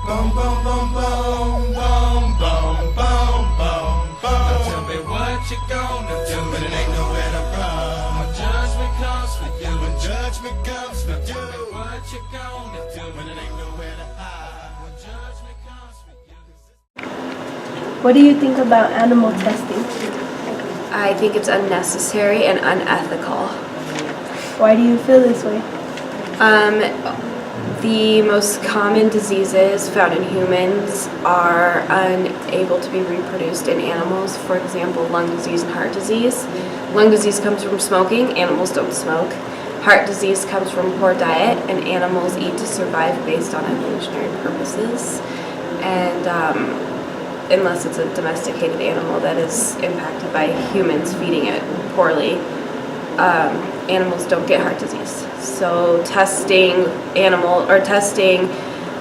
Boom, boom, boom, boom, boom, boom, boom, boom, boom. Now tell me what you gonna do when it ain't nowhere to run. When judgment comes for you, when judgment comes for you. Tell me what you gonna do when it ain't nowhere to hide. When judgment comes for you. What do you think about animal testing? I think it's unnecessary and unethical. Why do you feel this way? The most common diseases found in humans are unable to be reproduced in animals. For example, lung disease and heart disease. Lung disease comes from smoking, animals don't smoke. Heart disease comes from poor diet, and animals eat to survive based on evolutionary purposes. And unless it's a domesticated animal that is impacted by humans feeding it poorly, animals don't get heart disease. So testing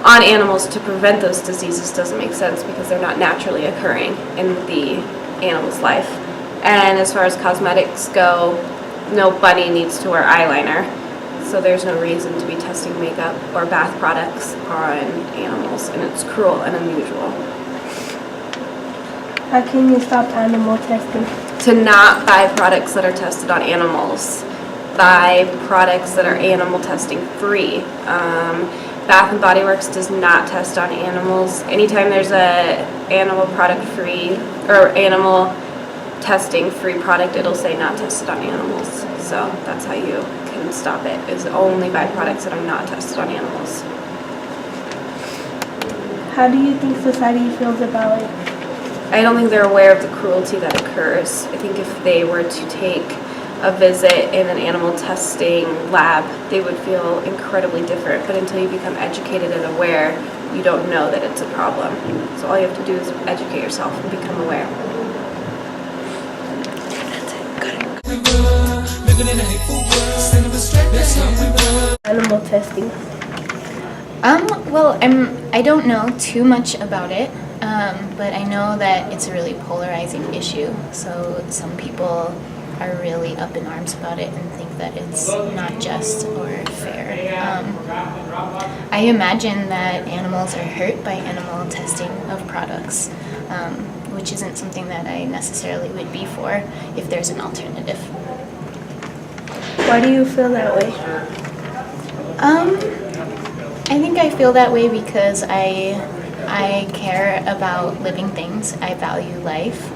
on animals to prevent those diseases doesn't make sense because they're not naturally occurring in the animal's life. And as far as cosmetics go, no bunny needs to wear eyeliner, so there's no reason to be testing makeup or bath products on animals, and it's cruel and unusual. How can you stop animal testing? To not buy products that are tested on animals. Buy products that are animal testing free. Bath and Body Works does not test on animals. Anytime there's a animal product free or animal testing free product, it'll say not tested on animals. So that's how you can stop it, is only buy products that are not tested on animals. How do you think society feels about it? I don't think they're aware of the cruelty that occurs. I think if they were to take a visit in an animal testing lab, they would feel incredibly different. But until you become educated and aware, you don't know that it's a problem. So all you have to do is educate yourself and become aware. Animal testing. Well, I don't know too much about it, but I know that it's a really polarizing issue. So some people are really up in arms about it and think that it's not just or fair. I imagine that animals are hurt by animal testing of products, which isn't something that I necessarily would be for if there's an alternative. Why do you feel that way? I think I feel that way because I care about living things. I value life.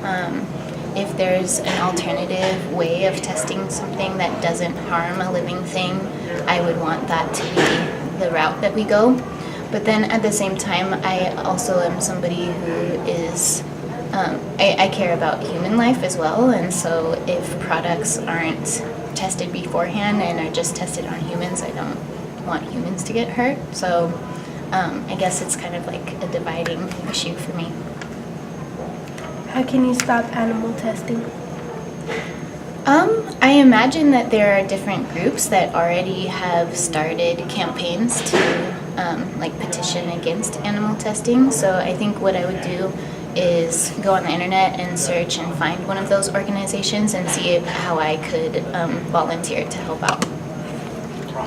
If there's an alternative way of testing something that doesn't harm a living thing, I would want that to be the route that we go. But then at the same time, I also am somebody who is, I care about human life as well, and so if products aren't tested beforehand and are just tested on humans, I don't want humans to get hurt. So I guess it's kind of like a dividing issue for me. How can you stop animal testing? I imagine that there are different groups that already have started campaigns to like petition against animal testing. So I think what I would do is go on the internet and search and find one of those organizations and see how I could volunteer to help out.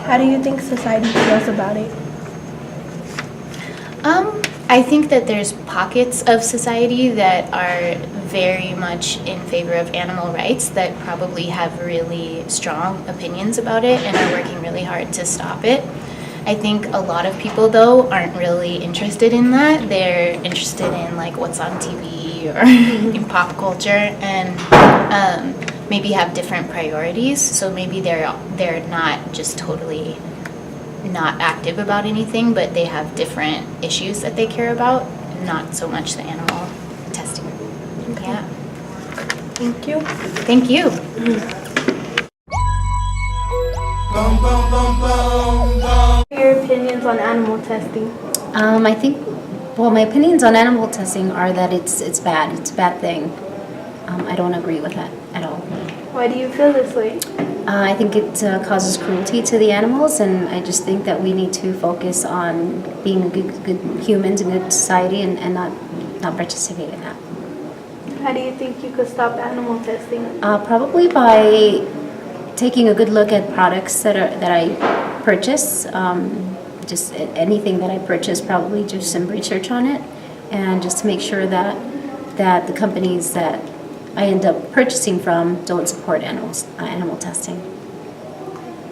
How do you think society feels about it? I think that there's pockets of society that are very much in favor of animal rights that probably have really strong opinions about it and are working really hard to stop it. I think a lot of people, though, aren't really interested in that. They're interested in like what's on TV or in pop culture, and maybe have different priorities. So maybe they're not just totally not active about anything, but they have different issues that they care about, not so much the animal testing. Okay. Yeah. Thank you. Thank you. Boom, boom, boom, boom, boom. What are your opinions on animal testing? I think, well, my opinions on animal testing are that it's bad. It's a bad thing. I don't agree with that at all. Why do you feel this way? I think it causes cruelty to the animals, and I just think that we need to focus on being good humans in good society and not participate in that. How do you think you could stop animal testing? Probably by taking a good look at products that I purchase, just anything that I purchase, probably do some research on it, and just to make sure that the companies that I end up purchasing from don't support animal testing.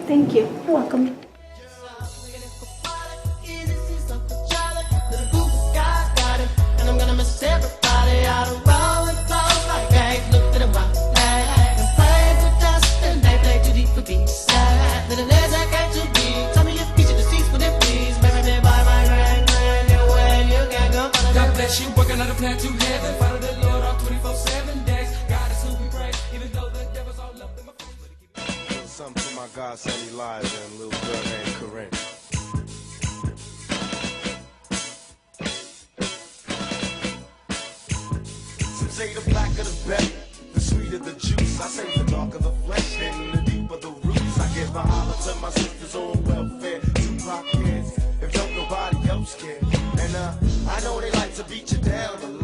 Thank you. You're welcome. God bless you, working on a plan to heaven. Follow the Lord all 24/7 days. God is who we praise, even though the devil's all up in my face. Something to my godson Elijah and a little girl named Corinne. Some say the blacker the better, the sweeter the juice. I say the darker the flesh and the deeper the roots. I give a holler to my sisters on welfare, 2 Clarke kids, if don't nobody else care. And I know they like to beat you down.